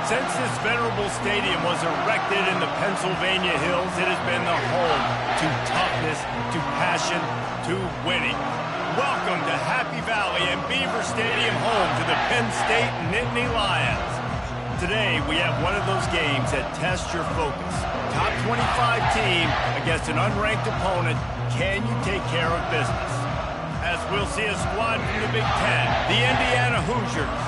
Since this venerable stadium was erected in the Pennsylvania Hills, it has been the home to toughness, to passion, to winning. Welcome to Happy Valley and Beaver Stadium, home to the Penn State Nittany Lions. Today, we have one of those games that tests your focus. Top 25 team against an unranked opponent. Can you take care of business? As we'll see a squad from the Big Ten, the Indiana Hoosiers,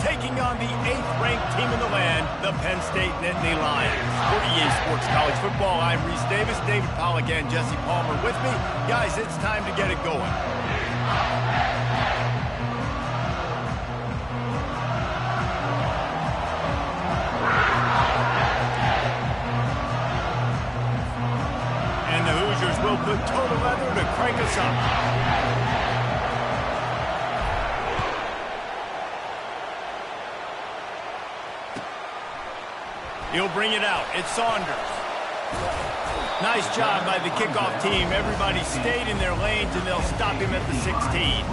taking on the 8th-ranked team in the land, the Penn State Nittany Lions. For EA Sports College Football, I'm Reese Davis, David Pollack, and Jesse Palmer with me. Guys, it's time to get it going. And the Hoosiers will put total leather to crank us up. He'll bring it out. It's Saunders. Nice job by the kickoff team. Everybody stayed in their lanes, and they'll stop him at the 16.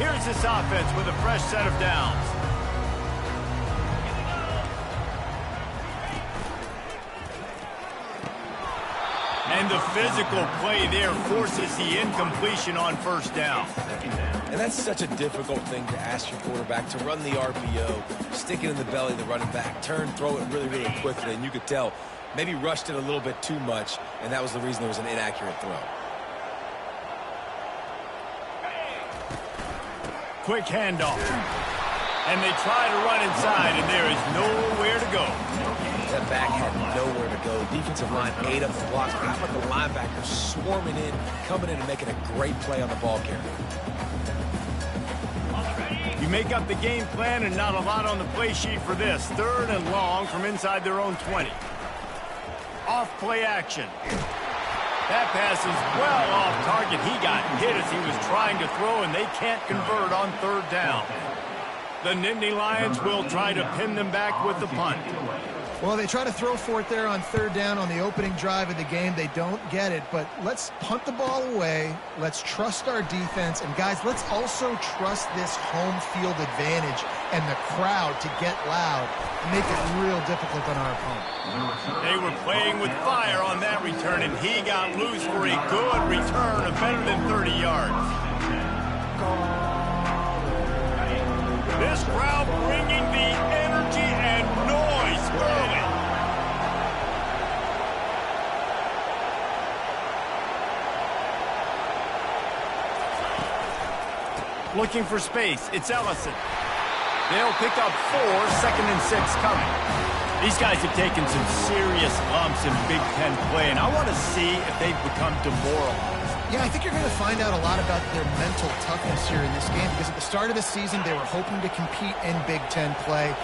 Here's this offense with a fresh set of downs. And the physical play there forces the incompletion on first down. And that's such a difficult thing to ask your quarterback, to run the RPO, stick it in the belly of the running back, turn, throw it really, really quickly. And you could tell maybe rushed it a little bit too much, and that was the reason it was an inaccurate throw. Quick handoff. And they try to run inside, and there is nowhere to go. That back had nowhere to go. Defensive line ate up the blocks. But how about the linebackers swarming in, coming in and making a great play on the ball carrier? You make up the game plan and not a lot on the play sheet for this. 3rd and long from inside their own 20. Off play action. That pass is well off target. He got hit as he was trying to throw, and they can't convert on 3rd down. The Nittany Lions will try to pin them back with the punt. Well, they try to throw for it there on 3rd down on the opening drive of the game. They don't get it, but let's punt the ball away. Let's trust our defense. And, guys, let's also trust this home field advantage and the crowd to get loud and make it real difficult on our opponent. They were playing with fire on that return, and he got loose for a good return of better than 30 yards. This crowd bringing the energy and noise early. Looking for space. It's Ellison. They'll pick up 4, 2nd and 6 coming. These guys have taken some serious lumps in Big Ten play, and I want to see if they've become demoralized. Yeah, I think you're going to find out a lot about their mental toughness here in this game, because at the start of the season, they were hoping to compete in Big Ten play.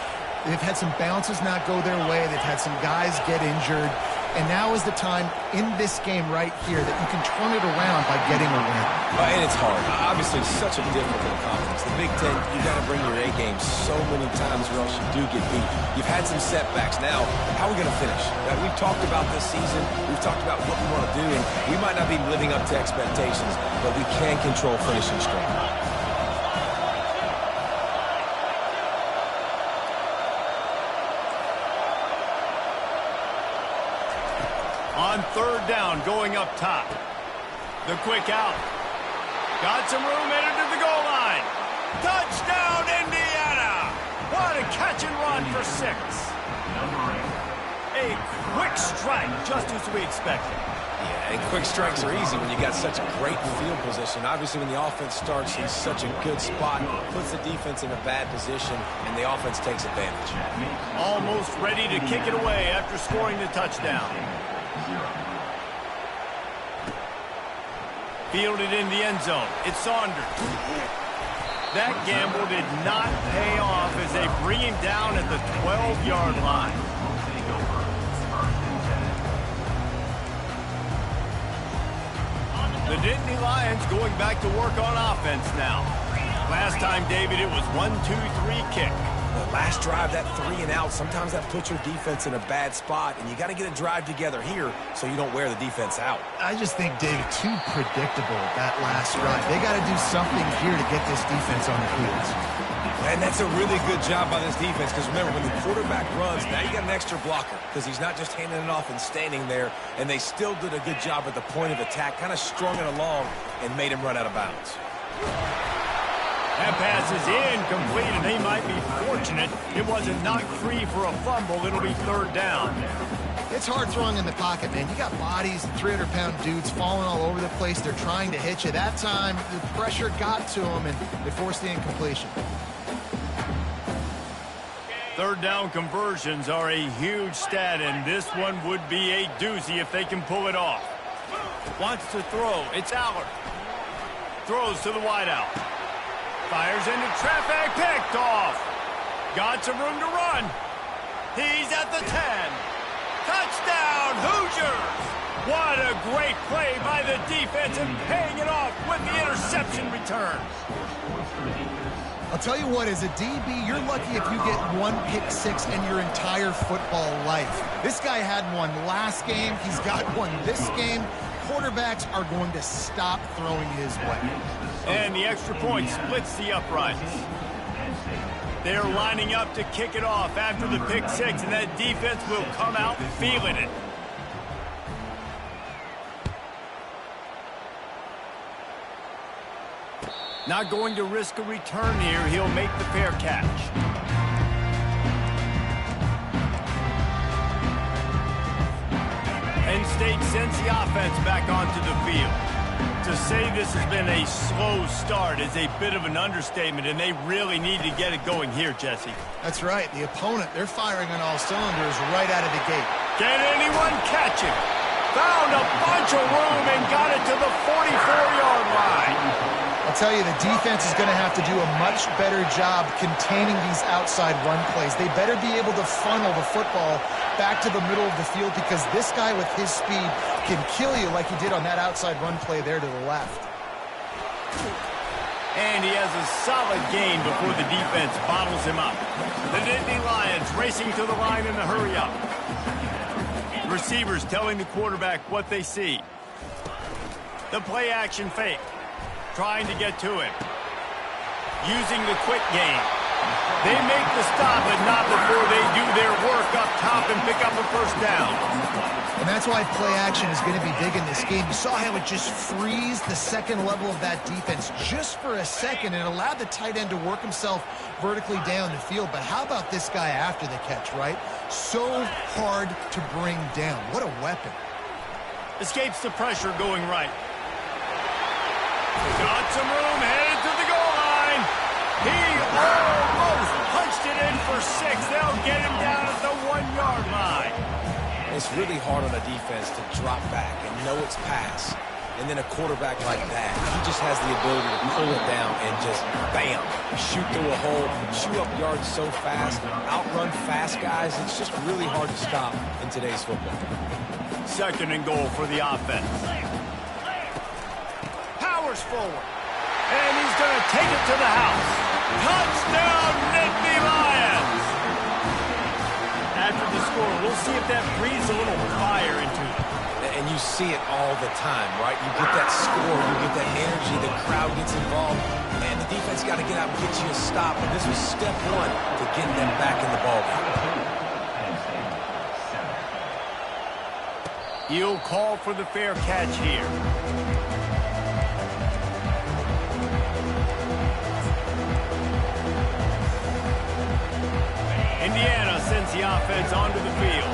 They've had some bounces not go their way. They've had some guys get injured. And now is the time in this game right here that you can turn it around by getting a win. And it's hard. Obviously, such a difficult conference. The Big Ten, you got to bring your A game so many times or else you do get beat. You've had some setbacks. Now, how are we going to finish? We've talked about this season. We've talked about what we want to do, and we might not be living up to expectations, but we can control finishing strong. On 3rd down, going up top. The quick out. Got some room, headed to the goal line. Touchdown, Indiana! What a catch and run for 6. A quick strike, just as we expected. Yeah, and quick strikes are easy when you got such a great field position. Obviously, when the offense starts in such a good spot, puts the defense in a bad position, and the offense takes advantage. Almost ready to kick it away after scoring the touchdown. Fielded in the end zone. It's Saunders. That gamble did not pay off as they bring him down at the 12-yard line. The Nittany Lions going back to work on offense now. Last time, David, it was 1-2-3 kick. The last drive, that 3 and out, sometimes that puts your defense in a bad spot, and you got to get a drive together here so you don't wear the defense out. I just think, David, too predictable that last drive. They got to do something here to get this defense on the field. And that's a really good job by this defense because, remember, when the quarterback runs, now you got an extra blocker because he's not just handing it off and standing there, and they still did a good job at the point of attack, kind of strung it along and made him run out of bounds. That pass is incomplete, and they might be fortunate it wasn't knocked free for a fumble. It'll be 3rd down. It's hard throwing in the pocket, man. You got bodies, 300-pound dudes falling all over the place. They're trying to hit you. That time, the pressure got to them, and they forced the incompletion. 3rd down conversions are a huge stat, and this one would be a doozy if they can pull it off. Wants to throw. It's Allard. Throws to the wideout. Fires into traffic, picked off. Got some room to run. He's at the 10. Touchdown, Hoosiers! What a great play by the defense and paying it off with the interception return. I'll tell you what, as a DB, you're lucky if you get 1 pick six in your entire football life. This guy had one last game. He's got one this game. Quarterbacks are going to stop throwing his way. And the extra point splits the uprights. They're lining up to kick it off after the pick six, and that defense will come out feeling it. Not going to risk a return here. He'll make the fair catch. Penn State sends the offense back onto the field. To say this has been a slow start is a bit of an understatement, and they really need to get it going here, Jesse. That's right. The opponent, they're firing on all cylinders right out of the gate. Can anyone catch it? Found a bunch of room and got it to the 44-yard line. I'll tell you, the defense is going to have to do a much better job containing these outside run plays. They better be able to funnel the football back to the middle of the field because this guy with his speed can kill you like he did on that outside run play there to the left. And he has a solid gain before the defense bottles him up. The Nittany Lions racing to the line in the hurry up. Receivers telling the quarterback what they see. The play action fake. Trying to get to him. Using the quick game. They make the stop, but not before they do their work up top and pick up a 1st down. And that's why play action is going to be big in this game. You saw how it just freezed the second level of that defense just for a second and allowed the tight end to work himself vertically down the field. But how about this guy after the catch, right? So hard to bring down. What a weapon. Escapes the pressure going right. Got some room, headed to the goal line. He almost punched it in for 6. They'll get him down at the 1-yard line. It's really hard on a defense to drop back and know it's pass. And then a quarterback like that, he just has the ability to pull it down and just, bam, shoot through a hole, shoot up yards so fast, outrun fast guys. It's just really hard to stop in today's football. 2nd and goal for the offense. Powers forward. And he's going to take it to the house. Touchdown, Nittany Lions! After the score, we'll see if that breathes a little fire into it. And you see it all the time, right? You get that score, you get that energy, the crowd gets involved, and the defense got to get out and get you a stop. And this was step 1 to getting them back in the ballgame. He'll call for the fair catch here. Indiana sends the offense onto the field.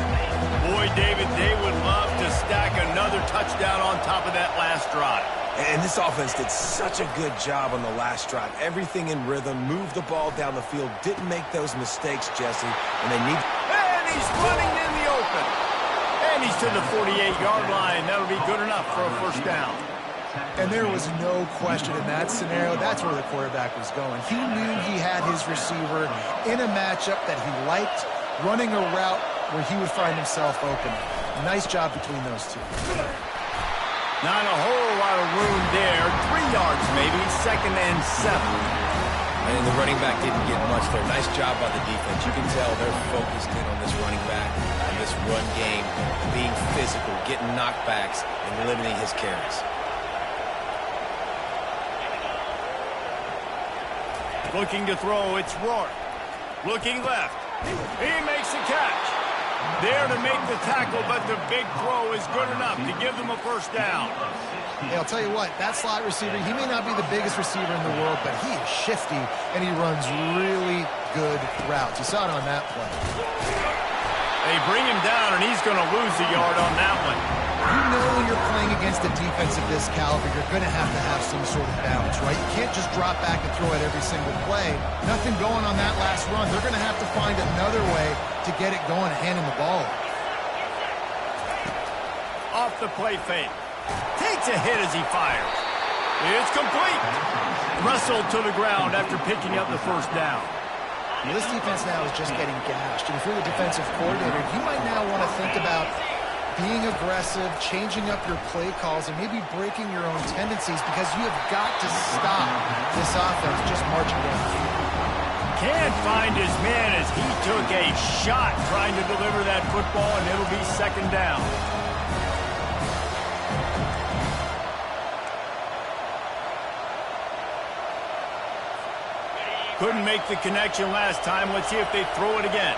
Boy, David, they would love to stack another touchdown on top of that last drive. And this offense did such a good job on the last drive. Everything in rhythm, moved the ball down the field, didn't make those mistakes, Jesse, and they need... And he's running in the open. And he's to the 48-yard line. That'll be good enough for a 1st down. And there was no question in that scenario. That's where the quarterback was going. He knew he had his receiver in a matchup that he liked, running a route where he would find himself open. Nice job between those two. Not a whole lot of room there. 3 yards maybe, 2nd and 7. And the running back didn't get much there. Nice job by the defense. You can tell they're focused in on this running back, on this run game, being physical, getting knockbacks, and limiting his carries. Looking to throw, it's Rourke. Looking left. He makes the catch. There to make the tackle, but the big throw is good enough to give them a first down. Hey, I'll tell you what, that slot receiver, he may not be the biggest receiver in the world, but he is shifty, and he runs really good routes. You saw it on that play. They bring him down, and he's going to lose a yard on that one. You know when you're playing against a defense of this caliber, you're going to have some sort of balance, right? You can't just drop back and throw it every single play. Nothing going on that last run. They're going to have to find another way to get it going and hand him the ball. Off the play fake. Takes a hit as he fires. It's complete. Wrestled to the ground after picking up the first down. Well, this defense now is just getting gashed. And if you're the defensive coordinator, you might now want to think about being aggressive, changing up your play calls, and maybe breaking your own tendencies because you have got to stop this offense just marching down the field. Can't find his man as he took a shot trying to deliver that football, and it'll be second down. Couldn't make the connection last time. Let's see if they throw it again.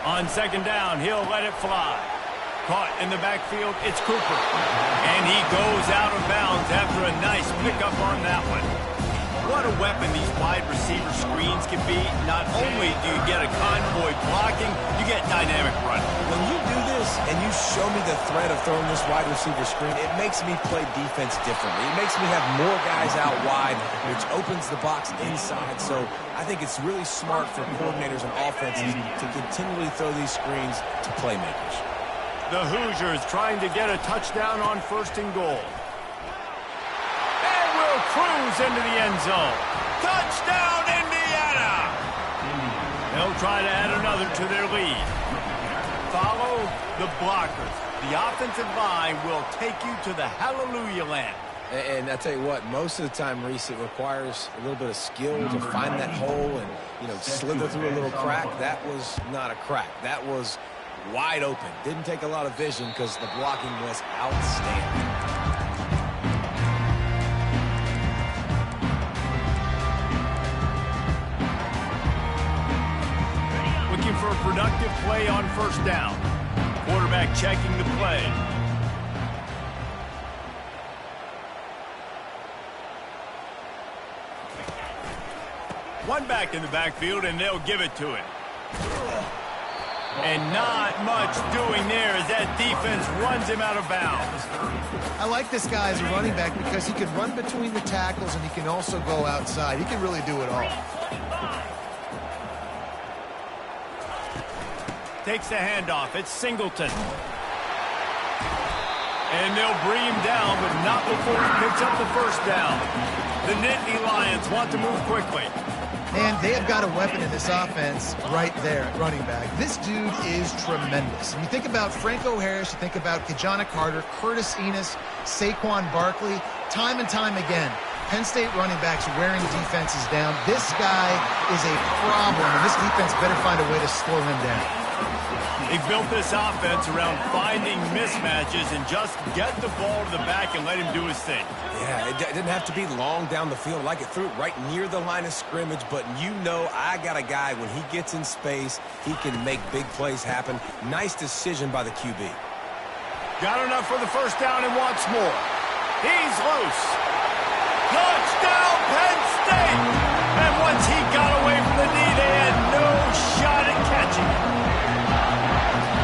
On second down, he'll let it fly. Caught in the backfield, it's Cooper. And he goes out of bounds after a nice pickup on that one. What a weapon these wide receiver screens can be. Not only do you get a convoy blocking, you get dynamic running. When you do this and you show me the threat of throwing this wide receiver screen, it makes me play defense differently. It makes me have more guys out wide, which opens the box inside. So I think it's really smart for coordinators and offenses to continually throw these screens to playmakers. The Hoosiers trying to get a touchdown on first and goal. And will cruise into the end zone. Touchdown, Indiana! They'll try to add another to their lead. Follow the blockers. The offensive line will take you to the hallelujah land. And I tell you what, most of the time, Reese, it requires a little bit of skill to find that hole and, slither through a little crack. That was not a crack. That was wide open. Didn't take a lot of vision because the blocking was outstanding. Looking for a productive play on first down. Quarterback checking the play. One back in the backfield, and they'll give it to him. And not much doing there as that defense runs him out of bounds. I like this guy as a running back because he can run between the tackles and he can also go outside. He can really do it all. Takes the handoff. It's Singleton. And they'll bring him down, but not before he picks up the first down. The Nittany Lions want to move quickly. And they have got a weapon in this offense right there at running back. This dude is tremendous. And you think about Franco Harris, you think about Ki-Jana Carter, Curtis Enis, Saquon Barkley, time and time again, Penn State running backs wearing defenses down. This guy is a problem, and this defense better find a way to slow him down. They built this offense around finding mismatches and just get the ball to the back and let him do his thing. Yeah, it didn't have to be long down the field. Like it threw it right near the line of scrimmage, but I got a guy, when he gets in space, he can make big plays happen. Nice decision by the QB. Got enough for the first down and wants more. He's loose. Touchdown, Penn State! And once he got away from the knee, they had no shot at catching him.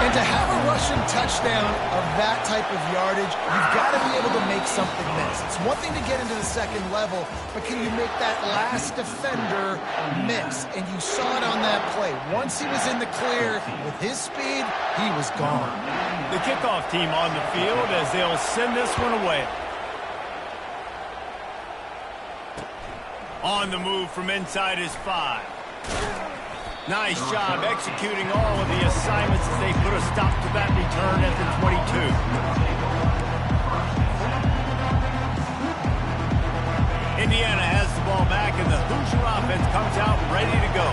And to have a rushing touchdown of that type of yardage, you've got to be able to make something miss. It's one thing to get into the second level, but can you make that last defender miss? And you saw it on that play. Once he was in the clear with his speed, he was gone. The kickoff team on the field as they'll send this one away. On the move from inside his 5. Nice job executing all of the assignments as they put a stop to that return at the 22. Indiana has the ball back, and the Hoosier offense comes out ready to go.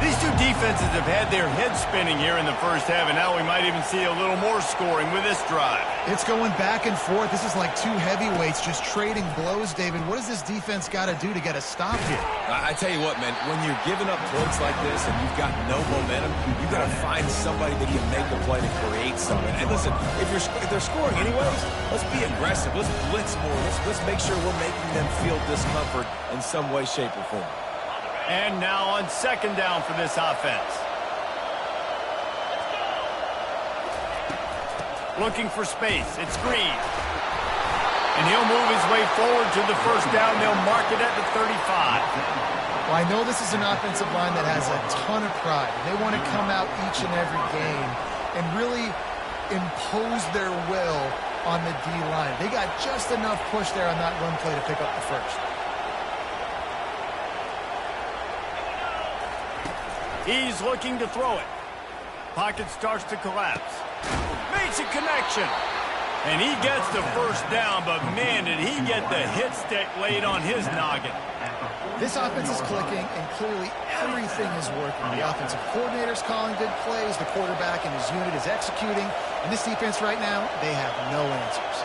These two defenses have had their heads spinning here in the first half, and now we might even see a little more scoring with this drive. It's going back and forth. This is like two heavyweights just trading blows, David. What does this defense got to do to get a stop here? I tell you what, man, when you're giving up points like this and you've got no momentum, you got to find somebody that can make a play to create something. And listen, if they're scoring anyways, let's be aggressive. Let's blitz more. Let's make sure we're making them feel discomfort in some way, shape, or form. And now on second down for this offense. Looking for space. It's Green. And he'll move his way forward to the first down. They'll mark it at the 35. Well, I know this is an offensive line that has a ton of pride. They want to come out each and every game and really impose their will on the D-line. They got just enough push there on that run play to pick up the first. He's looking to throw it. Pocket starts to collapse. Makes a connection. And he gets the first down, but man, did he get the hit stick laid on his noggin. This offense is clicking, and clearly everything is working. The offensive coordinator's calling good plays. The quarterback and his unit is executing. And this defense right now, they have no answers.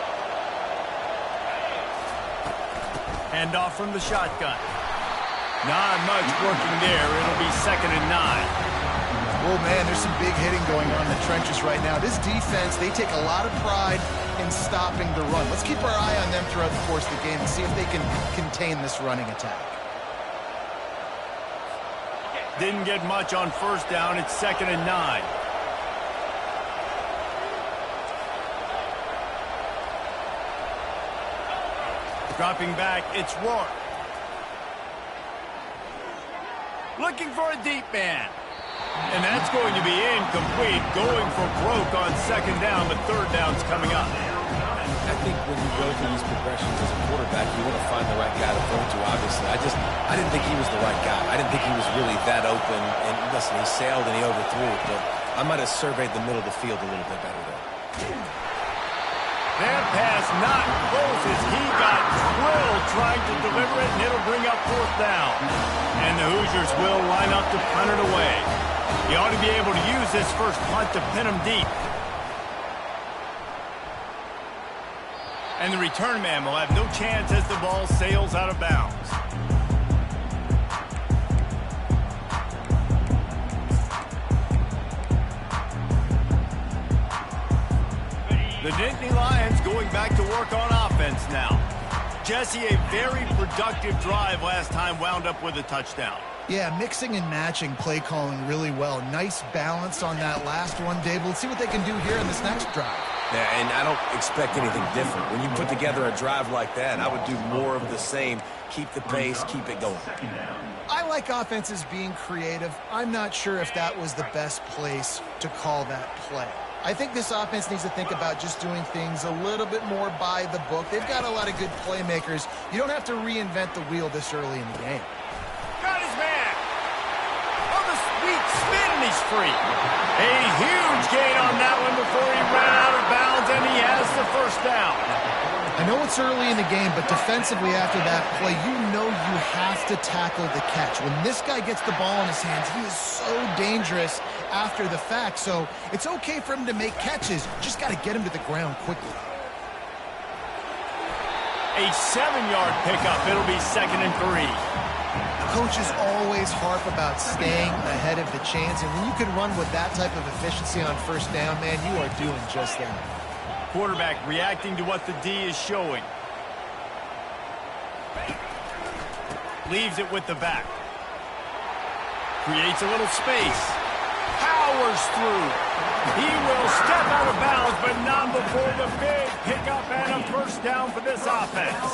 Handoff from the shotgun. Not much working there. It'll be 2nd and 9. Oh, man, there's some big hitting going on in the trenches right now. This defense, they take a lot of pride in stopping the run. Let's keep our eye on them throughout the course of the game and see if they can contain this running attack. Didn't get much on first down. It's 2nd and 9. Dropping back, it's Rourke. Looking for a deep man. And that's going to be incomplete. Going for broke on 2nd down, but 3rd down's coming up. I think when you go through these progressions as a quarterback, you want to find the right guy to throw to, obviously. I didn't think he was the right guy. I didn't think he was really that open. And listen, he sailed and he overthrew it, but I might have surveyed the middle of the field a little bit better there. That pass not close as he got drilled trying to deliver it, and it'll bring up 4th down. And the Hoosiers will line up to punt it away. He ought to be able to use this first punt to pin him deep. And the return man will have no chance as the ball sails out of bounds. The Nittany Lions going back to work on offense now. Jesse, a very productive drive last time, wound up with a touchdown. Yeah, mixing and matching play calling really well. Nice balance on that last one, Dave. Let's see what they can do here in this next drive. Yeah, and I don't expect anything different. When you put together a drive like that, I would do more of the same. Keep the pace, keep it going. I like offenses being creative. I'm not sure if that was the best place to call that play. I think this offense needs to think about just doing things a little bit more by the book. They've got a lot of good playmakers. You don't have to reinvent the wheel this early in the game. Got his man. Oh, the sweet spin, and he's free. A huge gain on that one before he ran out of bounds, and he has the first down. I know it's early in the game, but defensively after that play, you know you have to tackle the catch. When this guy gets the ball in his hands, he is so dangerous after the fact. So it's okay for him to make catches. Just got to get him to the ground quickly. A 7-yard pickup. It'll be 2nd and 3. Coaches always harp about staying ahead of the chains, and when you can run with that type of efficiency on first down, man, you are doing just that. Quarterback reacting to what the D is showing. Leaves it with the back. Creates a little space. Powers through. He will step out of bounds, but not before the big pickup and a first down for this offense.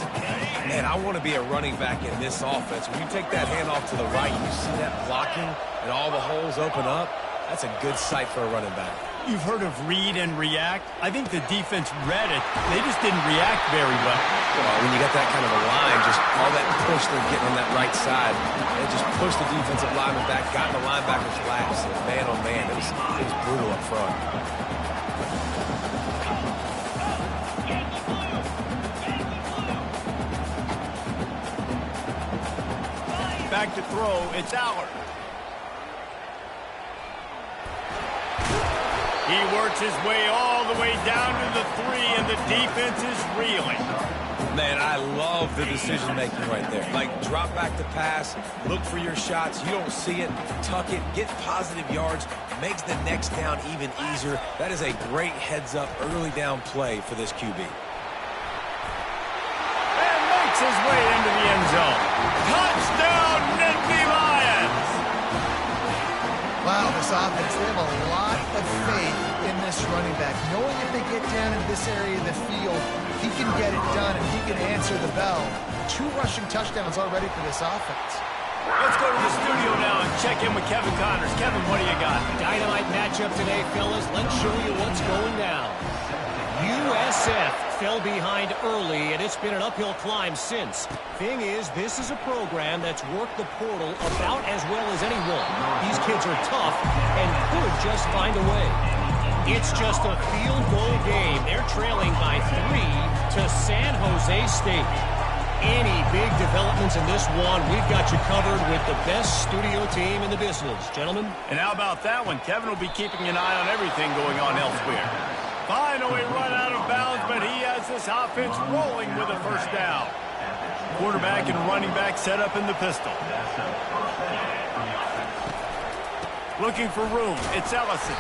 Man, I want to be a running back in this offense. When you take that handoff to the right, you see that blocking and all the holes open up. That's a good sight for a running back. You've heard of read and react. I think the defense read it. They just didn't react very well. Well, when you got that kind of a line, just all that push they're getting on that right side, they just pushed the defensive lineman back, got in the linebacker's laps, and man, oh man, it was brutal up front. Back to throw, it's Allard. He works his way all the way down to the 3, and the defense is reeling. Man, I love the decision-making right there. Like, drop back to pass, look for your shots. You don't see it, tuck it, get positive yards, makes the next down even easier. That is a great heads-up, early down play for this QB. And makes his way into the end zone. Touchdown, Nittany Lions! Wow, this offense, they have a lot of faith in this running back. Knowing if they get down into this area of the field, he can get it done and he can answer the bell. 2 rushing touchdowns already for this offense. Let's go to the studio now and check in with Kevin Connors. Kevin, what do you got? Dynamite matchup today, fellas. Let's show you what's going down. USF fell behind early, and it's been an uphill climb since. Thing is, this is a program that's worked the portal about as well as anyone. These kids are tough and could just find a way. It's just a field goal game. They're trailing by 3 to San Jose State. Any big developments in this one, we've got you covered with the best studio team in the business. Gentlemen? And how about that one? Kevin will be keeping an eye on everything going on elsewhere. Finally run out of bounds, but he has this offense rolling with a first down. Quarterback and running back set up in the pistol. Looking for room. It's Ellison.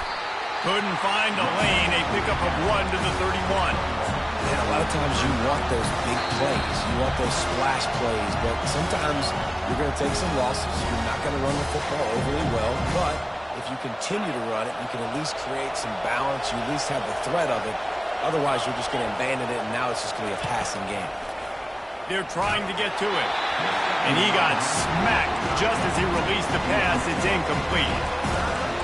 Couldn't find a lane. A pickup of 1 to the 31. Man, a lot of times you want those big plays. You want those splash plays, but sometimes you're going to take some losses. You're not going to run the football overly well, but if you continue to run it, you can at least create some balance. You at least have the threat of it. Otherwise, you're just going to abandon it, and now it's just going to be a passing game. They're trying to get to it. And he got smacked just as he released the pass. It's incomplete.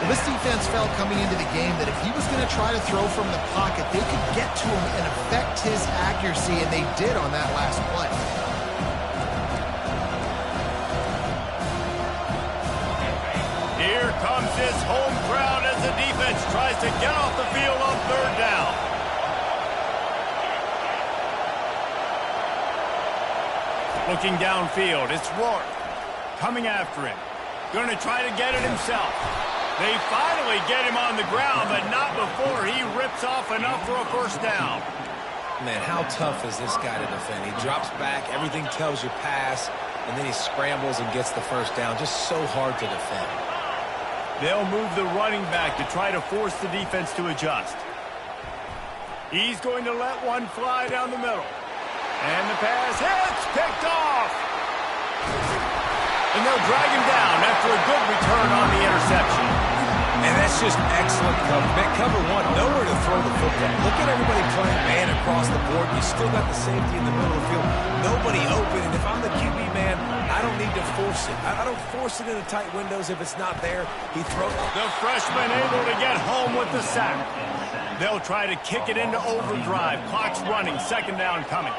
Well, this defense felt coming into the game that if he was going to try to throw from the pocket, they could get to him and affect his accuracy, and they did on that last play. Here comes his home crowd as the defense tries to get off the field on 3rd down. Looking downfield, it's Rourke coming after him. Going to try to get it himself. They finally get him on the ground, but not before he rips off enough for a first down. Man, how tough is this guy to defend? He drops back, everything tells you pass, and then he scrambles and gets the first down. Just so hard to defend. They'll move the running back to try to force the defense to adjust. He's going to let one fly down the middle. And the pass hits, picked off. And they'll drag him down after a good return on the interception. And that's just excellent cover. Man, cover 1, nowhere to throw the football. Look at everybody playing man across the board. You still got the safety in the middle of the field. Nobody open. And if I'm the QB man, I don't need to force it. I don't force it into tight windows if it's not there. He throws. The freshman able to get home with the sack. They'll try to kick it into overdrive. Clock's running. 2nd down coming.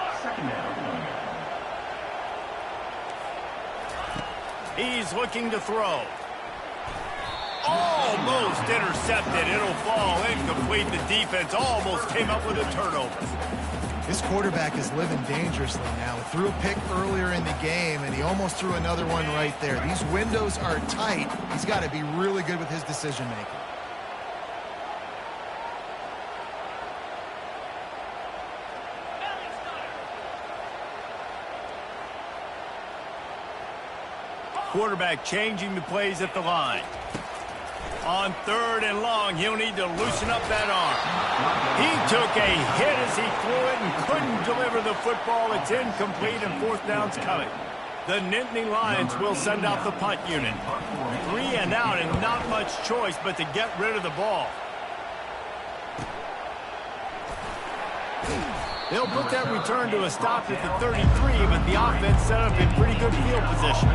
He's looking to throw. Almost intercepted. It'll fall incomplete. The defense almost came up with a turnover. This quarterback is living dangerously now. He threw a pick earlier in the game, and he almost threw another one right there. These windows are tight. He's got to be really good with his decision-making. Quarterback changing the plays at the line. On 3rd and long, he'll need to loosen up that arm. He took a hit as he threw it and couldn't deliver the football. It's incomplete, and 4th down's coming. The Nittany Lions will send out the punt unit. 3 and out, and not much choice but to get rid of the ball. They'll put that return to a stop at the 33, but the offense set up in pretty good field position.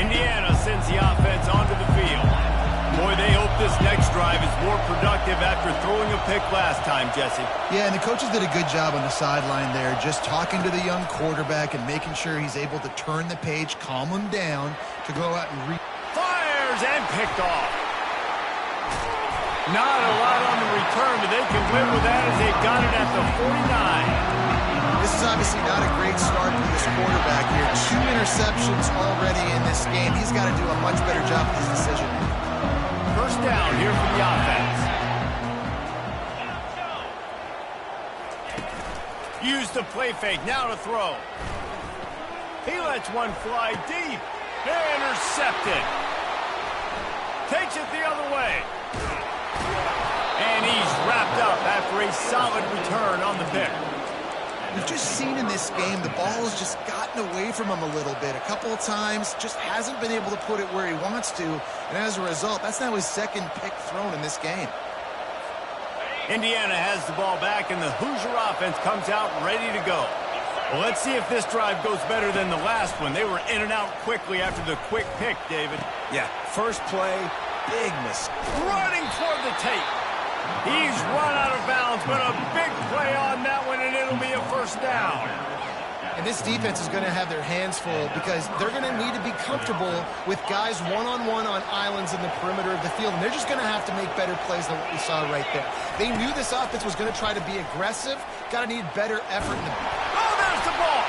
Indiana time, Jesse. Yeah, and the coaches did a good job on the sideline there, just talking to the young quarterback and making sure he's able to turn the page, calm him down, to go out and fires and picked off. Not a lot on the return, but they can live with that as they got it at the 49. This is obviously not a great start for this quarterback here. 2 interceptions already in this game. He's got to do a much better job with his decision. First down here for the offense. Use the play fake, now to throw. He lets one fly deep. Intercepted. Takes it the other way. And he's wrapped up after a solid return on the pick. We've just seen in this game the ball has just gotten away from him a little bit. A couple of times, just hasn't been able to put it where he wants to. And as a result, that's now his second pick thrown in this game. Indiana has the ball back, and the Hoosier offense comes out ready to go. Well, let's see if this drive goes better than the last one. They were in and out quickly after the quick pick, David. Yeah, first play, big miss. Running toward the tape. He's run out of bounds, but a big play on that one, and it'll be a first down. And this defense is going to have their hands full because they're going to need to be comfortable with guys one-on-one on islands in the perimeter of the field, and they're just going to have to make better plays than what we saw right there. They knew this offense was going to try to be aggressive, got to need better effort. Oh, there's the ball.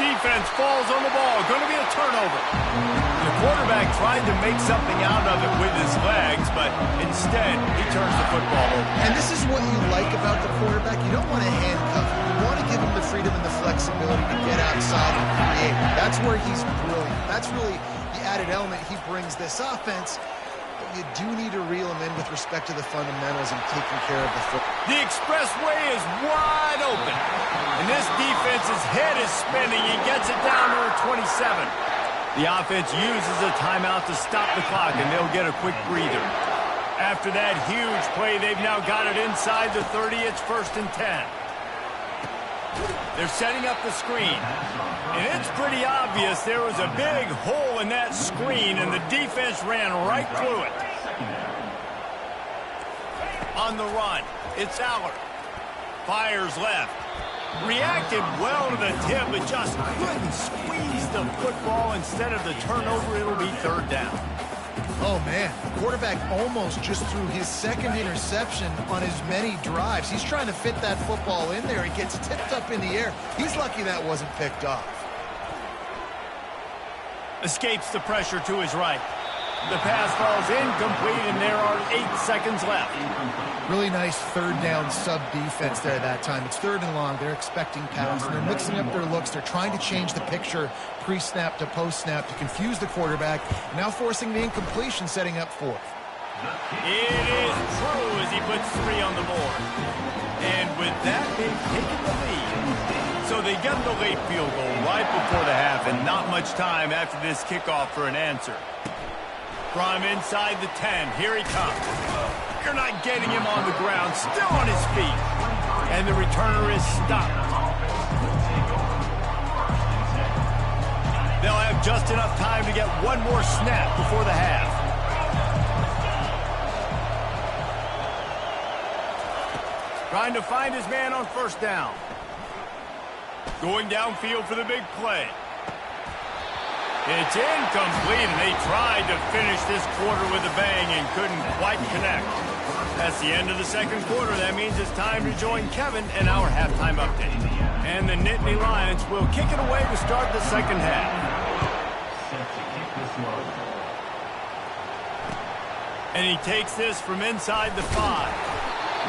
Defense falls on the ball. Going to be a turnover. The quarterback tried to make something out of it with his legs, but instead he turns the football over. And this is what you like about the quarterback. You don't want to handcuff him. You want to give him the freedom and the flexibility to get outside and create. That's where he's brilliant. That's really the added element he brings this offense. But you do need to reel him in with respect to the fundamentals and taking care of the football. The expressway is wide open. And this defense's head is spinning. He gets it down to her 27. The offense uses a timeout to stop the clock, and they'll get a quick breather. After that huge play, they've now got it inside the 30. It's 1st and 10. They're setting up the screen. And it's pretty obvious there was a big hole in that screen, and the defense ran right through it. On the run, it's Allard. Fires left. Reacted well to the tip, but just couldn't squeeze the football. Instead of the turnover, it'll be 3rd down. Oh, man. The quarterback almost just threw his second interception on as many drives. He's trying to fit that football in there. It gets tipped up in the air. He's lucky that wasn't picked off. Escapes the pressure to his right. The pass falls incomplete, and there are 8 seconds left. Really nice 3rd down sub-defense there that time. It's 3rd and long. They're expecting pass, and they're mixing up their looks. They're trying to change the picture pre-snap to post-snap to confuse the quarterback, now forcing the incompletion, setting up 4th. It is true as he puts 3 on the board. And with that, they've taken the lead. So they get the late field goal right before the half, and not much time after this kickoff for an answer. From inside the 10, here he comes. You're not getting him on the ground, still on his feet. And the returner is stopped. They'll have just enough time to get one more snap before the half. Trying to find his man on 1st down. Going downfield for the big play. It's incomplete, and they tried to finish this quarter with a bang and couldn't quite connect. That's the end of the 2nd quarter. That means it's time to join Kevin in our halftime update. And the Nittany Lions will kick it away to start the 2nd half. And he takes this from inside the 5.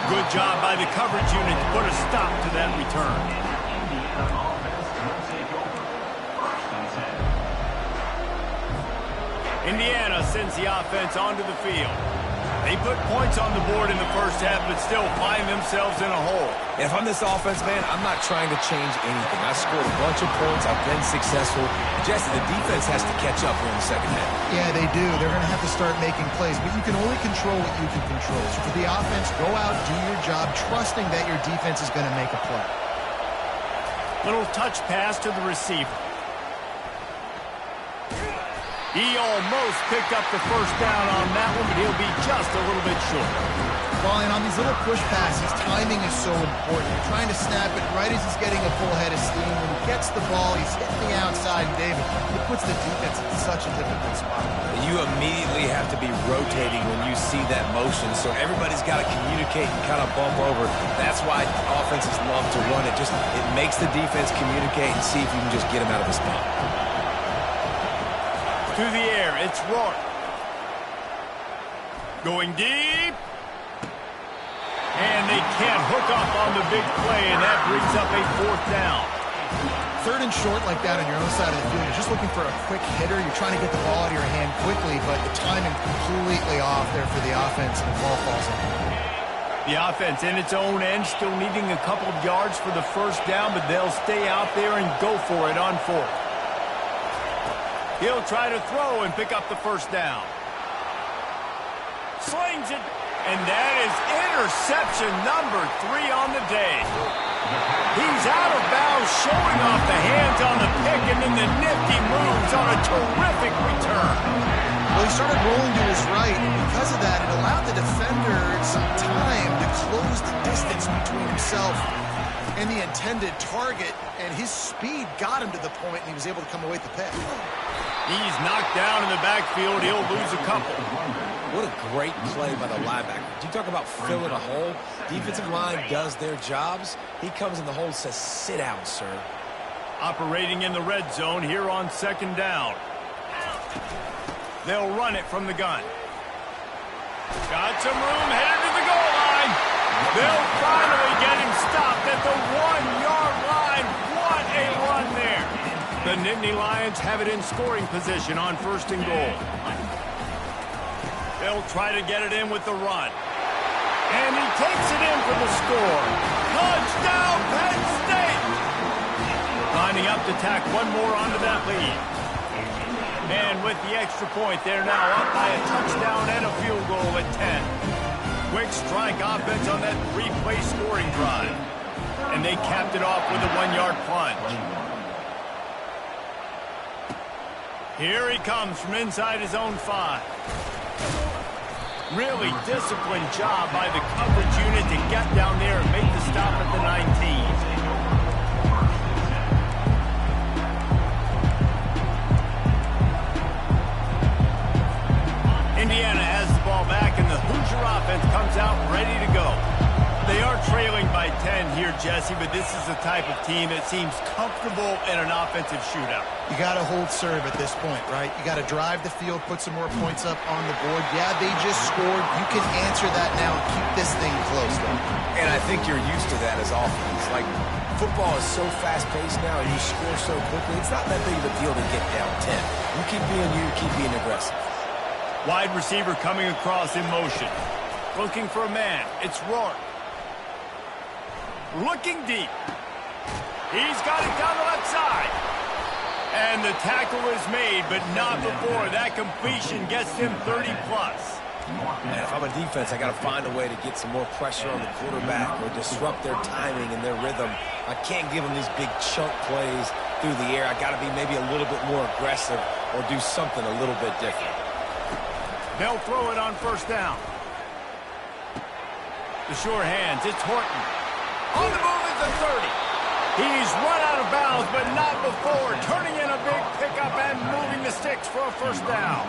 Good job by the coverage unit to put a stop to that return. Indiana sends the offense onto the field. They put points on the board in the 1st half, but still find themselves in a hole. If I'm this offense, man, I'm not trying to change anything. I scored a bunch of points. I've been successful. Jesse, the defense has to catch up here in the 2nd half. Yeah, they do. They're going to have to start making plays, but you can only control what you can control. So for the offense, go out, do your job, trusting that your defense is going to make a play. Little touch pass to the receiver. He almost picked up the 1st down on that one, but he'll be just a little bit short. Well, and on these little push passes, timing is so important. You're trying to snap it right as he's getting a full head of steam. When he gets the ball, he's hitting the outside, and David, it puts the defense in such a difficult spot. You immediately have to be rotating when you see that motion, so everybody's got to communicate and kind of bump over. That's why offenses love to run it. It makes the defense communicate and see if you can just get him out of the spot. To the air, it's Rourke. Going deep. And they can't hook up on the big play, and that brings up a 4th down. 3rd and short like that on your own side of the field, you're just looking for a quick hitter. You're trying to get the ball out of your hand quickly, but the timing completely off there for the offense, and the ball falls in. The offense in its own end, still needing a couple of yards for the 1st down, but they'll stay out there and go for it on 4th. He'll try to throw and pick up the 1st down. Slings it, and that is interception number 3 on the day. He's out of bounds, showing off the hands on the pick, and then the nifty moves on a terrific return. Well, he started rolling to his right, and because of that, it allowed the defender some time to close the distance between himself and the intended target, and his speed got him to the point, and he was able to come away with the pick. He's knocked down in the backfield. He'll lose a couple. What a great play by the linebacker. You talk about filling a hole. Defensive line does their jobs. He comes in the hole and says, sit down, sir. Operating in the red zone here on 2nd down. They'll run it from the gun. Got some room, headed to the goal line. They'll finally get him stopped at the 1-yard line. What a run there. The Nittany Lions have it in scoring position on 1st and goal. They'll try to get it in with the run. And he takes it in for the score. Touchdown, Penn State! Lining up to tack one more onto that lead. And with the extra point, they're now up by a touchdown and a field goal at 10. Quick strike offense on that 3-play scoring drive. And they capped it off with a 1-yard plunge. Here he comes from inside his own 5. Really disciplined job by the coverage unit to get down there and make the stop at the 19. Indiana has the ball back, and the Hoosier offense comes out ready to go. They are trailing by 10 here, Jesse, but this is the type of team that seems comfortable in an offensive shootout. You got to hold serve at this point, right? You got to drive the field, put some more points up on the board. Yeah, they just scored. You can answer that now and keep this thing close, though. And I think you're used to that as offense. Like, football is so fast-paced now, and you score so quickly. It's not that big of a deal to get down 10. You keep being aggressive. Wide receiver coming across in motion. Looking for a man. It's Rourke. Looking deep. He's got it down the left side. And the tackle is made, but not before. That completion gets him 30+. Man, if I'm a defense, I got to find a way to get some more pressure on the quarterback or disrupt their timing and their rhythm. I can't give them these big chunk plays through the air. I got to be maybe a little bit more aggressive or do something a little bit different. They'll throw it on 1st down. The sure hands, it's Horton. On the move at the 30. He's run out of bounds, but not before. Turning in a big pickup and moving the sticks for a 1st down.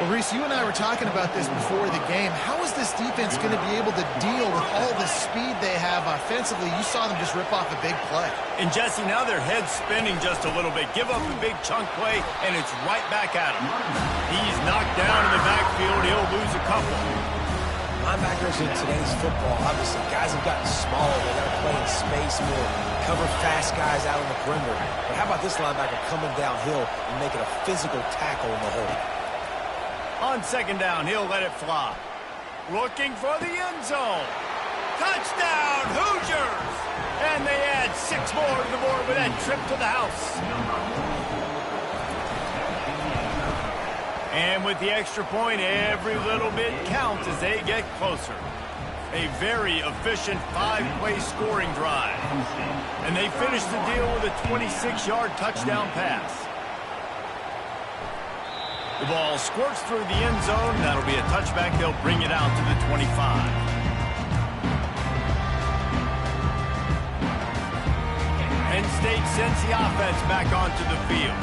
Well, Reese, you and I were talking about this before the game. How is this defense going to be able to deal with all the speed they have offensively? You saw them just rip off a big play. And Jesse, now their head's spinning just a little bit. Give up a big chunk play, and it's right back at him. He's knocked down in the backfield. He'll lose a couple. Linebackers in today's football, obviously, guys have gotten smaller. They got to play in space more, cover fast guys out on the perimeter. But how about this linebacker coming downhill and making a physical tackle in the hole? On 2nd down, he'll let it fly. Looking for the end zone. Touchdown, Hoosiers! And they add 6 more to the board with that trip to the house. And with the extra point, every little bit counts as they get closer. A very efficient 5-play scoring drive. And they finish the deal with a 26-yard touchdown pass. The ball squirts through the end zone. That'll be a touchback. They'll bring it out to the 25. State sends the offense back onto the field.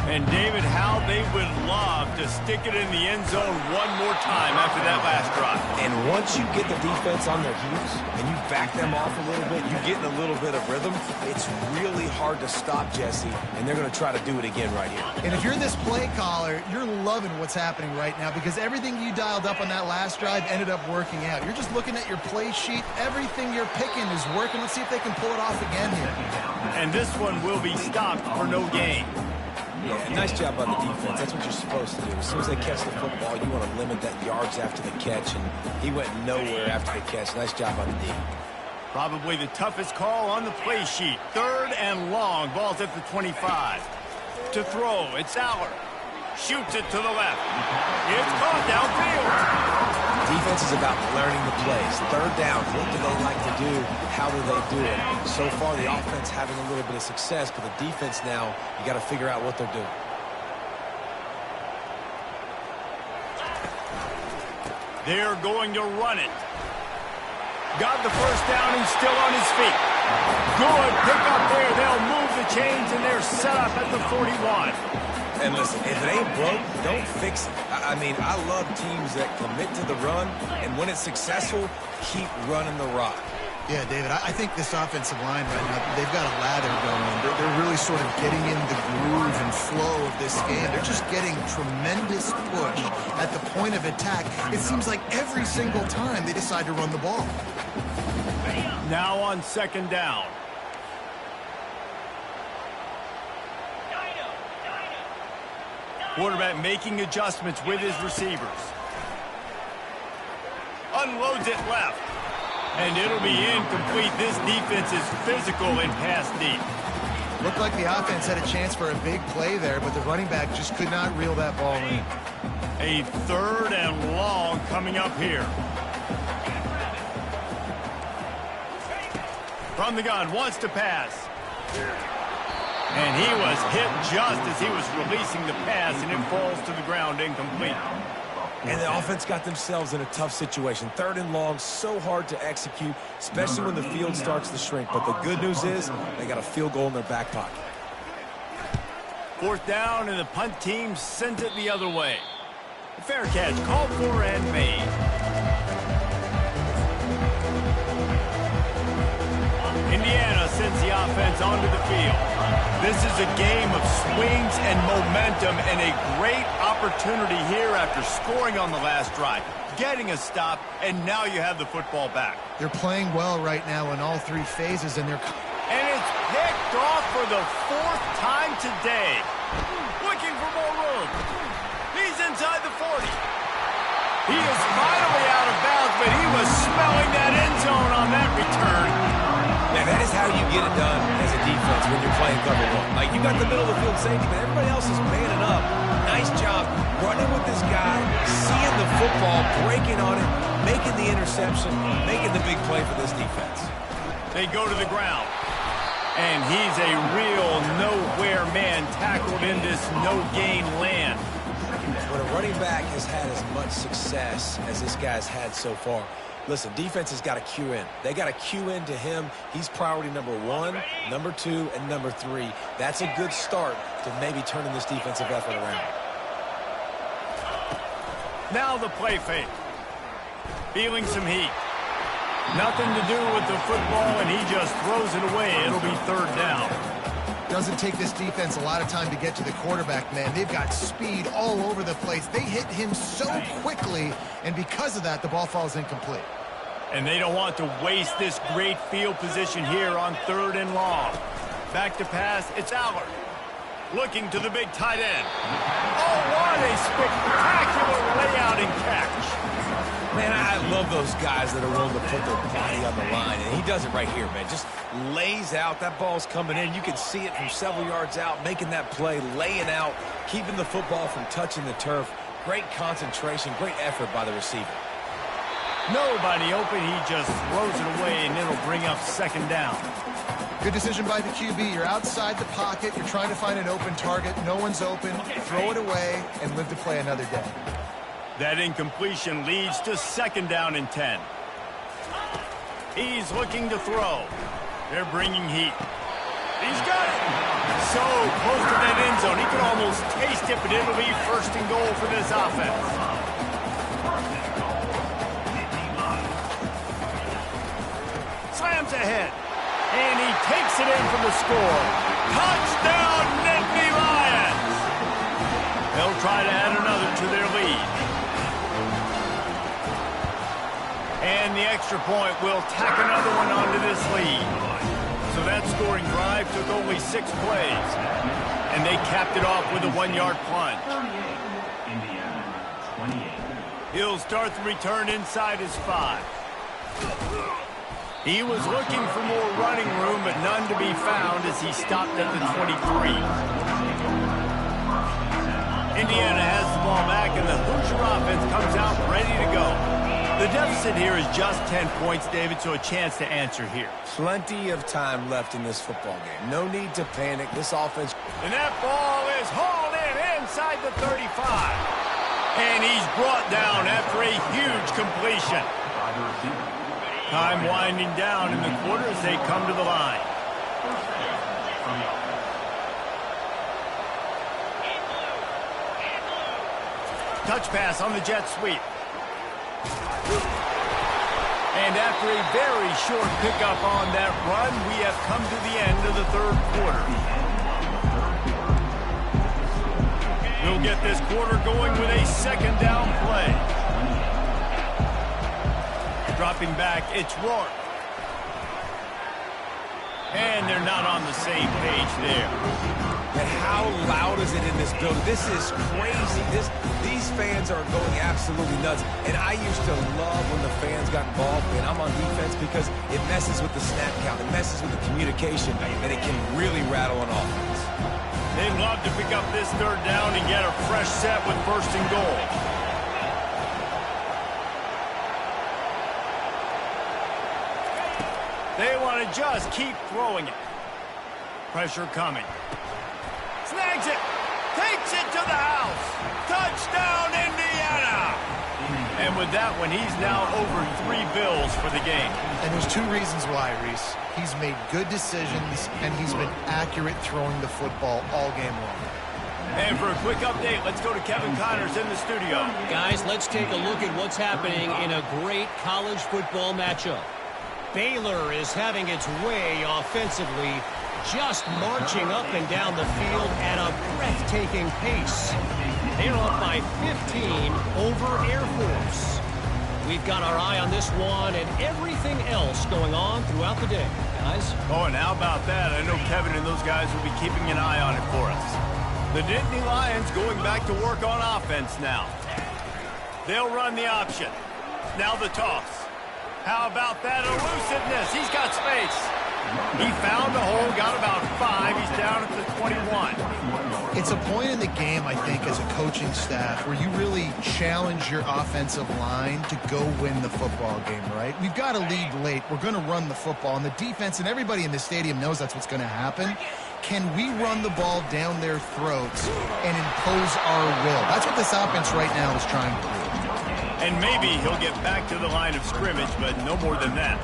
And, David, how they would love to stick it in the end zone one more time after that last drive. And once you get the defense on their heels and you back them off a little bit, you get in a little bit of rhythm, it's really hard to stop, Jesse, and they're going to try to do it again right here. And if you're this play caller, you're loving what's happening right now because everything you dialed up on that last drive ended up working out. You're just looking at your play sheet. Everything you're picking is working. Let's see if they can pull it off again here. And this one will be stopped for no gain. Yeah, nice job by the defense. That's what you're supposed to do. As soon as they catch the football, you want to limit that yards after the catch, and he went nowhere after the catch. Nice job by the D. Probably the toughest call on the play sheet. 3rd and long. Ball's at the 25. To throw, it's Aller. Shoots it to the left. It's caught downfield. Defense is about learning the plays. 3rd down, what do they like to do? How do they do it? So far, the offense having a little bit of success, but the defense now, you got to figure out what they're doing. They're going to run it. Got the first down. He's still on his feet. Good pick up there. They'll move the chains, and they're set up at the 41. And listen, if it ain't broke, don't fix it. I mean, I love teams that commit to the run, and when it's successful, keep running the rock. Yeah, David, I think this offensive line right now, they've got a lather going. They're really sort of getting in the groove and flow of this game. They're just getting tremendous push at the point of attack. It seems like every single time they decide to run the ball. Now on 2nd down. Quarterback making adjustments with his receivers. Unloads it left. And it'll be incomplete. This defense is physical and pass deep. Looked like the offense had a chance for a big play there, but the running back just could not reel that ball in. A 3rd and long coming up here. From the gun, wants to pass. And he was hit just as he was releasing the pass, and it falls to the ground incomplete. And the offense got themselves in a tough situation. 3rd and long, so hard to execute, especially when the field starts to shrink. But the good news is they got a field goal in their back pocket. 4th down, and the punt team sent it the other way. A fair catch called for and made. Indiana sends the offense onto the field. This is a game of swings and momentum and a great opportunity here after scoring on the last drive, getting a stop, and now you have the football back. They're playing well right now in all 3 phases, and And it's picked off for the 4th time today. Looking for more room. He's inside the 40. He is finally out of bounds, but he was smelling that end zone on that return. Now, that is how you get it done as a defense when you're playing cover 1. Like, you got the middle of the field safety, but everybody else is manning up. Nice job running with this guy, seeing the football, breaking on it, making the interception, making the big play for this defense. They go to the ground. And he's a real nowhere man tackled in this no-gain land. When a running back has had as much success as this guy's had so far, listen, defense has got to cue in. They got to cue in to him. He's priority number 1, number 2, and number 3. That's a good start to maybe turning this defensive effort around. Now the play fake. Feeling some heat. Nothing to do with the football, and he just throws it away. It'll be 3rd down. doesn't take this defense a lot of time to get to the quarterback, man. They've got speed all over the place. They hit him so quickly, and because of that, the ball falls incomplete. And they don't want to waste this great field position here on 3rd and long. Back to pass, it's Aller. Looking to the big tight end. Oh, what a spectacular layout and catch. Man, I love those guys that are willing to put their body on the line, and he does it right here, man. Just lays out. That ball's coming in. You can see it from several yards out, making that play, laying out, keeping the football from touching the turf. Great concentration, great effort by the receiver. Nobody open. He just throws it away, and it'll bring up 2nd down. Good decision by the QB. You're outside the pocket. You're trying to find an open target. No one's open. Throw it away and live to play another day. That incompletion leads to 2nd down and 10. He's looking to throw. They're bringing heat. He's close to that end zone. He can almost taste it, but it'll be first and goal for this offense. Slams ahead. And he takes it in for the score. Touchdown, Nittany Lions! They'll try to add another to their lead. And the extra point will tack another one onto this lead. So that scoring drive took only 6 plays. And they capped it off with a 1-yard plunge. He'll start the return inside his 5. He was looking for more running room, but none to be found as he stopped at the 23. Indiana has the ball back, and the Hoosier offense comes out ready to go. The deficit here is just 10 points, David, so a chance to answer here. Plenty of time left in this football game. No need to panic. This offense... And that ball is hauled in inside the 35. And he's brought down after a huge completion. Time winding down in the quarter as they come to the line. Touch pass on the jet sweep. And after a very short pickup on that run, we have come to the end of the third quarter. We'll get this quarter going with a second down play. Dropping back, it's Rourke. And they're not on the same page there. And how loud is it in this building? This is crazy. These fans are going absolutely nuts. And I used to love when the fans got involved, and I'm on defense, because it messes with the snap count. It messes with the communication, and it can really rattle an offense. They'd love to pick up this third down and get a fresh set with first and goal. They want to just keep throwing it. Pressure coming. Snags it. Takes it to the house. Touchdown, Indiana. And with that one, he's now over 3 bills for the game. And there's 2 reasons why, Reese. He's made good decisions, and he's been accurate throwing the football all game long. And for a quick update, let's go to Kevin Connors in the studio. Guys, let's take a look at what's happening in a great college football matchup. Baylor is having its way offensively, just marching up and down the field at a breathtaking pace. They're up by 15 over Air Force. We've got our eye on this one and everything else going on throughout the day, guys. Oh, and how about that? I know Kevin and those guys will be keeping an eye on it for us. The Nittany Lions going back to work on offense now. They'll run the option. Now the toss. How about that elusiveness? He's got space. He found a hole, got about 5. He's down at the 21. It's a point in the game, I think, as a coaching staff where you really challenge your offensive line to go win the football game, right? We've got a lead late. We're going to run the football. And the defense and everybody in the stadium knows that's what's going to happen. Can we run the ball down their throats and impose our will? That's what this offense right now is trying to do. And maybe he'll get back to the line of scrimmage, but no more than that.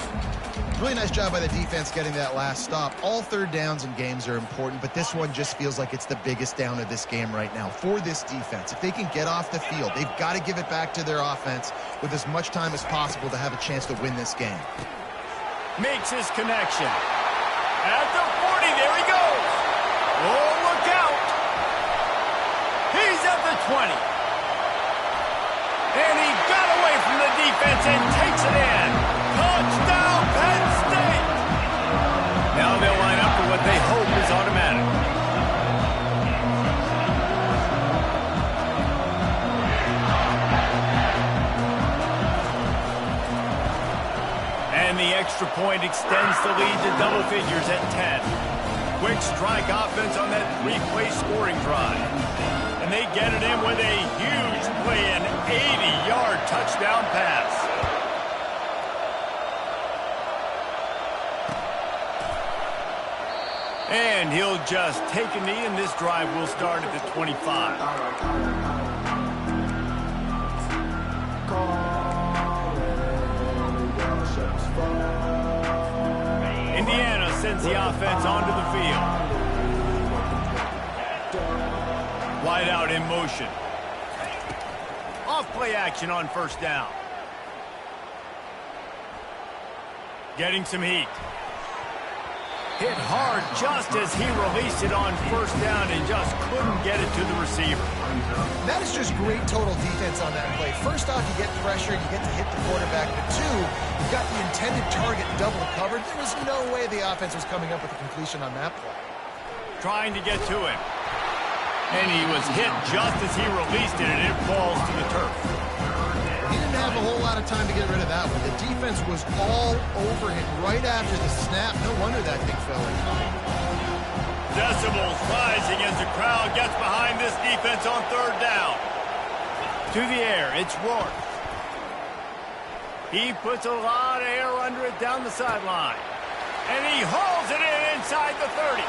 Really nice job by the defense getting that last stop. All third downs in games are important, but this one just feels like it's the biggest down of this game right now for this defense. If they can get off the field, they've got to give it back to their offense with as much time as possible to have a chance to win this game. Makes his connection. At the 40, there he goes. Oh, look out. He's at the 20. And he got away from the defense and takes it in. Touchdown, Penn State! Now they'll line up for what they hope is automatic. And the extra point extends the lead to double figures at 10. Quick strike offense on that 3-play scoring drive. And they get it in with a huge play, an 80-yard touchdown pass. And he'll just take a knee, and this drive will start at the 25. Indiana sends the offense onto the field. wideout in motion. Off play action on first down. Getting some heat. Hit hard just as he released it on first down and just couldn't get it to the receiver. That is just great total defense on that play. First off, you get pressure, you get to hit the quarterback. But two, you've got the intended target double covered. There was no way the offense was coming up with a completion on that play. Trying to get to him. And he was hit just as he released it, and it falls to the turf. He didn't have a whole lot of time to get rid of that one. The defense was all over him right after the snap. No wonder that thing fell in. Decibels rising as the crowd gets behind this defense on third down. To the air, it's Rourke. He puts a lot of air under it down the sideline. And he hauls it in inside the 30.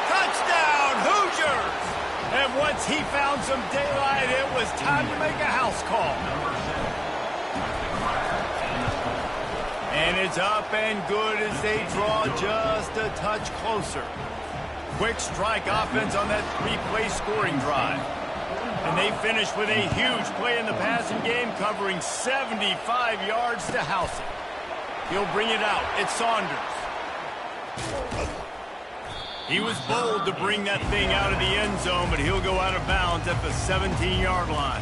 Touchdown, Hoosiers! And once he found some daylight, it was time to make a house call. And it's up and good as they draw just a touch closer. Quick strike offense on that three-play scoring drive. And they finish with a huge play in the passing game, covering 75 yards to house it. He'll bring it out. It's Saunders. He was bold to bring that thing out of the end zone, but he'll go out of bounds at the 17-yard line.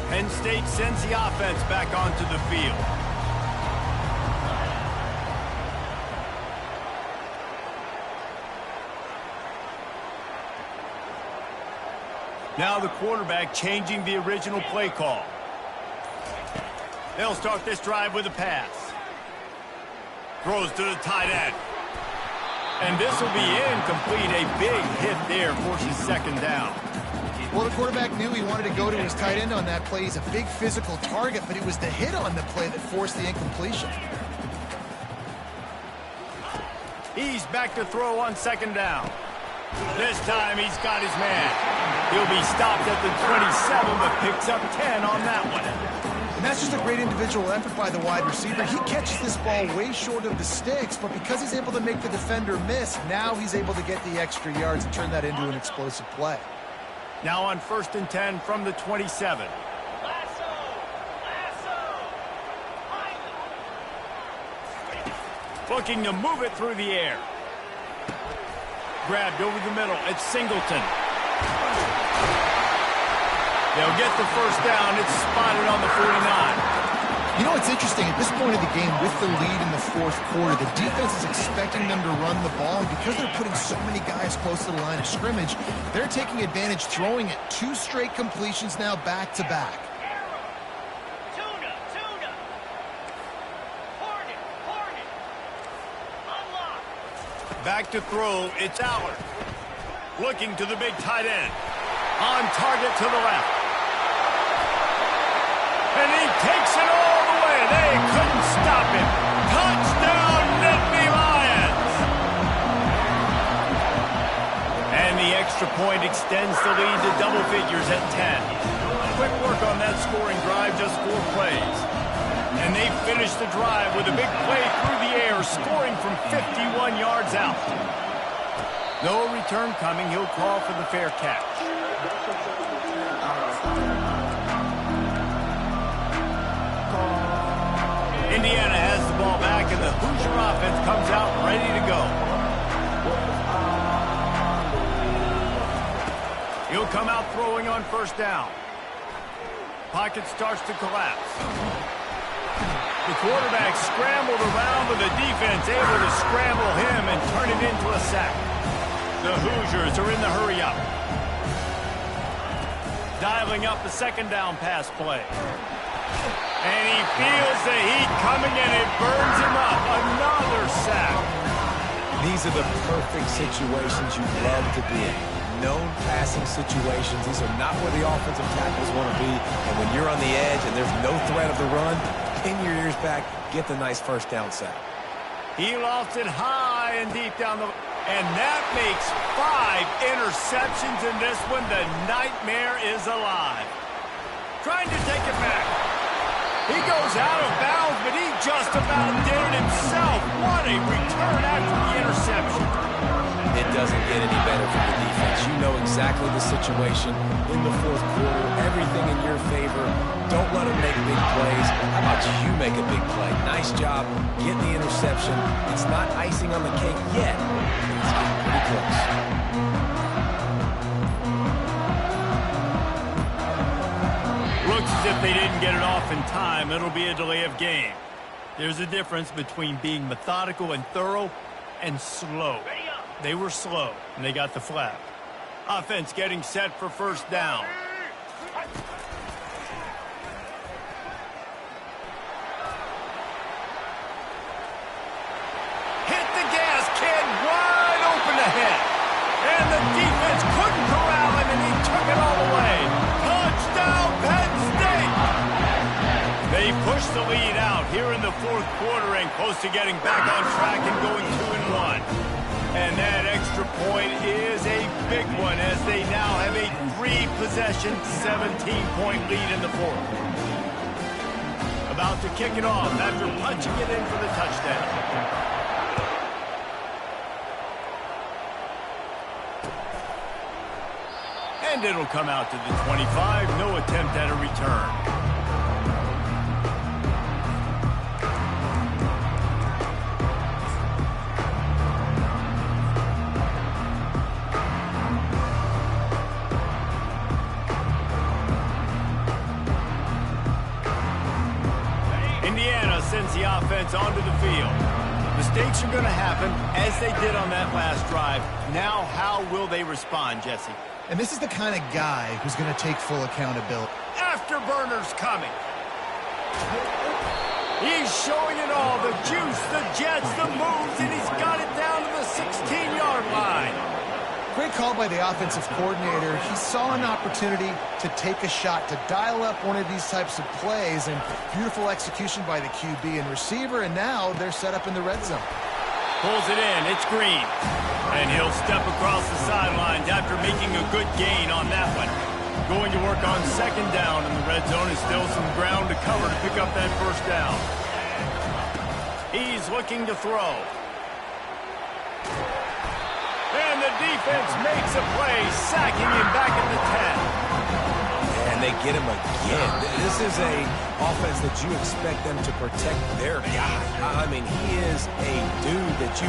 Penn State sends the offense back onto the field. Now the quarterback changing the original play call. They'll start this drive with a pass. Throws to the tight end. And this will be incomplete. A big hit there forces second down. Well, the quarterback knew he wanted to go to his tight end on that play. He's a big physical target, but it was the hit on the play that forced the incompletion. He's back to throw on second down. This time he's got his man. He'll be stopped at the 27, but picks up 10 on that one. And that's just a great individual effort by the wide receiver. He catches this ball way short of the sticks, but because he's able to make the defender miss, now he's able to get the extra yards and turn that into an explosive play. Now on 1st and 10 from the 27. Looking to move it through the air. Grabbed over the middle. It's Singleton. They'll get the first down. It's spotted on the 49. You know what's interesting? At this point of the game, with the lead in the fourth quarter, the defense is expecting them to run the ball. And because they're putting so many guys close to the line of scrimmage, they're taking advantage, throwing it. 2 straight completions now back-to-back. Back to throw, it's Allard. Looking to the big tight end. On target to the left. And he takes it all the way. They couldn't stop him. Touchdown, Nittany Lions! And the extra point extends the lead to double figures at 10. Quick work on that scoring drive, just 4 plays. And they finish the drive with a big play through the air, scoring from 51 yards out. No return coming. He'll call for the fair catch. Indiana has the ball back, and the Hoosier offense comes out ready to go. He'll come out throwing on first down. Pocket starts to collapse. The quarterback scrambled around, but the defense able to scramble him and turn it into a sack. The Hoosiers are in the hurry-up. Dialing up the second down pass play. And he feels the heat coming, and it burns him up. Another sack. These are the perfect situations you love to be in. Known passing situations. These are not where the offensive tackles want to be. And when you're on the edge and there's no threat of the run, pin your ears back, get the nice first down sack. He lofts it high and deep down the... And that makes 5 interceptions in this one. The nightmare is alive. trying to take it back. He goes out of bounds, but he just about did it himself. What a return after the interception. It doesn't get any better from the defense. You know exactly the situation in the fourth quarter. Everything in your favor. Don't let them make big plays. How about you make a big play? Nice job getting the interception. It's not icing on the cake yet. It's getting pretty close. Looks as if they didn't get it off in time. It'll be a delay of game. There's a difference between being methodical and thorough and slow. They were slow, and they got the flag. Offense getting set for first down. Hit the gas, kid, wide open ahead. And the defense couldn't corral him, and he took it all away. Touchdown, Penn State! They pushed the lead out here in the fourth quarter and close to getting back on track and going 2-1. And that extra point is a big one as they now have a 3-possession, 17-point lead in the fourth. About to kick it off after punching it in for the touchdown. And it'll come out to the 25. No attempt at a return. Sends the offense onto the field. Mistakes are going to happen, as they did on that last drive. Now, how will they respond, Jesse? And this is the kind of guy who's going to take full accountability. Afterburners coming. He's showing it all. The juice, the jets, the moves, and he's got it down to the 16-yard line. Great call by the offensive coordinator. He saw an opportunity to take a shot, to dial up one of these types of plays, and beautiful execution by the QB and receiver, and now they're set up in the red zone. Pulls it in. It's Green. And he'll step across the sidelines after making a good gain on that one. Going to work on second down in the red zone. Is still some ground to cover to pick up that first down. He's looking to throw. And the defense makes a play, sacking him back at the 10. And they get him again. This is a offense that you expect them to protect their guy. I mean, he is a dude that you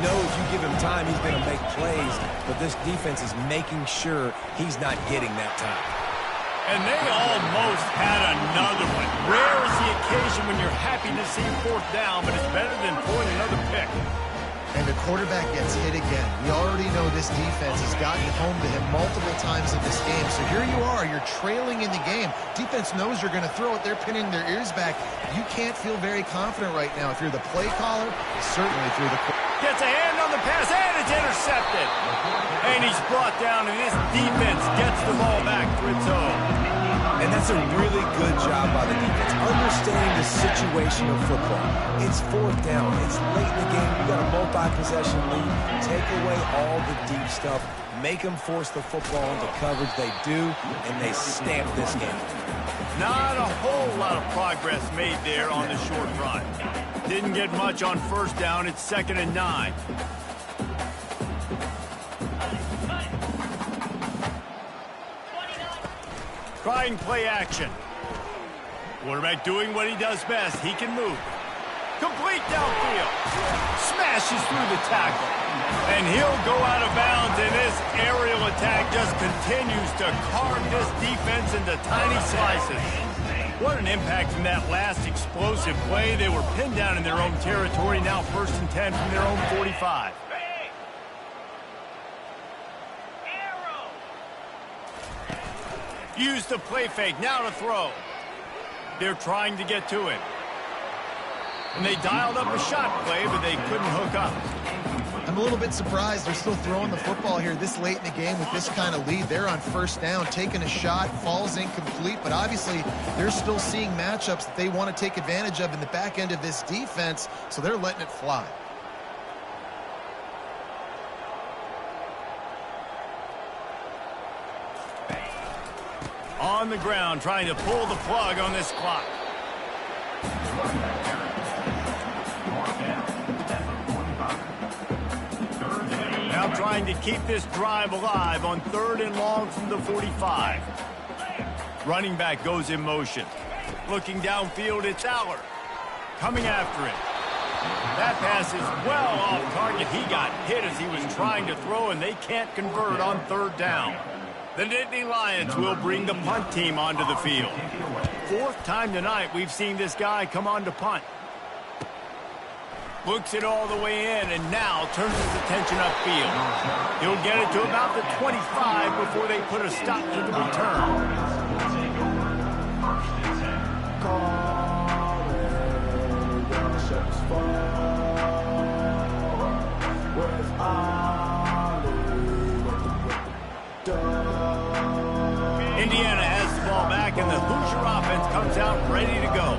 know if you give him time, he's going to make plays. But this defense is making sure he's not getting that time. And they almost had another one. Rare is the occasion when you're happy to see fourth down, but it's better than throwing another pick. And the quarterback gets hit again. We already know this defense has gotten home to him multiple times in this game. So here you are, you're trailing in the game. Defense knows you're going to throw it. They're pinning their ears back. You can't feel very confident right now. If you're the play caller, certainly through the... Gets a hand on the pass, and it's intercepted. And he's brought down, and this defense gets the ball back for its own. And that's a really good job by the defense, understanding the situation of football. It's fourth down. It's late in the game. You got a multi-possession lead. Take away all the deep stuff. Make them force the football into coverage. They do, and they stamp this game. Not a whole lot of progress made there on the short run. Didn't get much on first down. It's 2nd and 9. Trying play action. Quarterback doing what he does best. He can move. Complete downfield. Smashes through the tackle. And he'll go out of bounds, and this aerial attack just continues to carve this defense into tiny slices. What an impact from that last explosive play. They were pinned down in their own territory. Now 1st and 10 from their own 45. Use the play fake, now to throw. They're trying to get to it. And they dialed up a shot play, but they couldn't hook up. I'm a little bit surprised they're still throwing the football here this late in the game with this kind of lead. They're on first down, taking a shot, falls incomplete, but obviously they're still seeing matchups that they want to take advantage of in the back end of this defense, so they're letting it fly. On the ground, trying to pull the plug on this clock. Now trying to keep this drive alive on 3rd and long from the 45. Running back goes in motion. Looking downfield, it's Aller. Coming after it. That pass is well off target. He got hit as he was trying to throw, and they can't convert on 3rd down. The Nittany Lions will bring the punt team onto the field. 4th time tonight we've seen this guy come on to punt. Looks it all the way in, and now turns his attention upfield. He'll get it to about the 25 before they put a stop to the return. Indiana has the ball back, and the Hoosier offense comes out ready to go.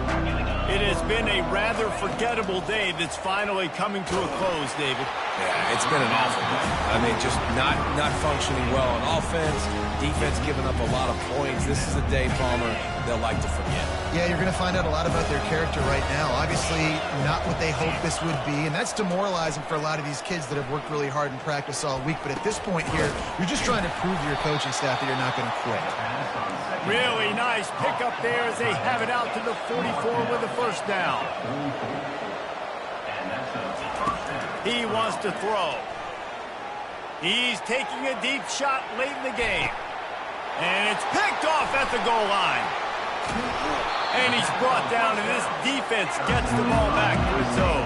It has been a rather forgettable day that's finally coming to a close, David. Yeah, it's been an awful day. I mean, just not functioning well on offense, defense giving up a lot of points. This is a day, Palmer, they'll like to forget. Yeah, you're going to find out a lot about their character right now. Obviously, not what they hoped this would be, and that's demoralizing for a lot of these kids that have worked really hard in practice all week. But at this point here, you're just trying to prove to your coaching staff that you're not going to quit. Really nice pickup there as they have it out to the 44 with a 1st down. He wants to throw. He's taking a deep shot late in the game. And it's picked off at the goal line. And he's brought down, and this defense gets the ball back to its own.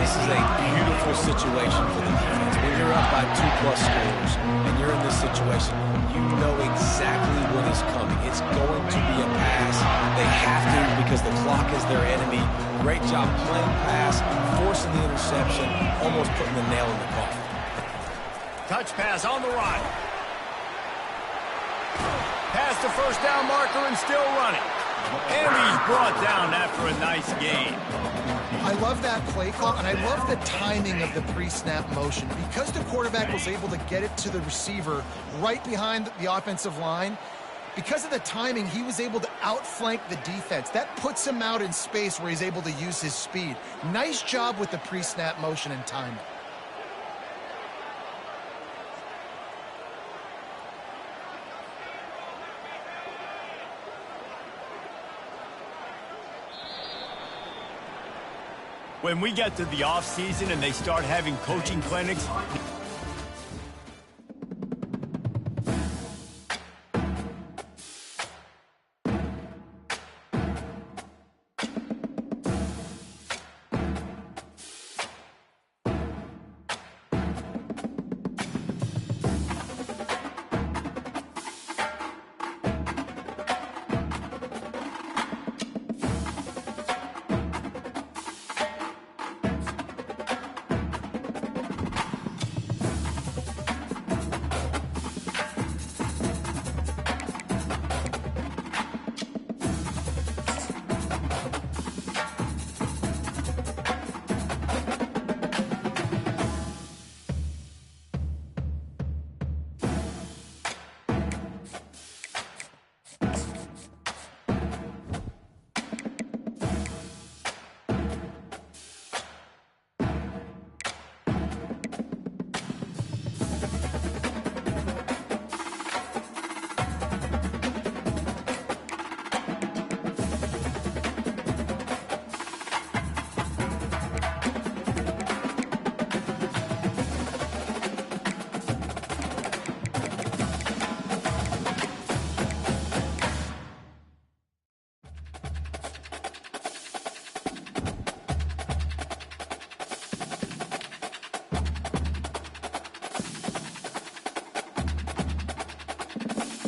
This is a beautiful situation for the defense. When you're up by 2+ scores and you're in this situation, you know exactly what is coming. It's going to be a pass. They have to because the clock is their enemy. Great job playing pass, forcing the interception, almost putting the nail in the coffin. Touch pass on the run. Past the 1st down marker and still running. And he's brought down after a nice gain. I love that play call, and I love the timing of the pre-snap motion. Because the quarterback was able to get it to the receiver right behind the offensive line, because of the timing, he was able to outflank the defense. That puts him out in space where he's able to use his speed. Nice job with the pre-snap motion and timing. When we get to the off season and they start having coaching clinics,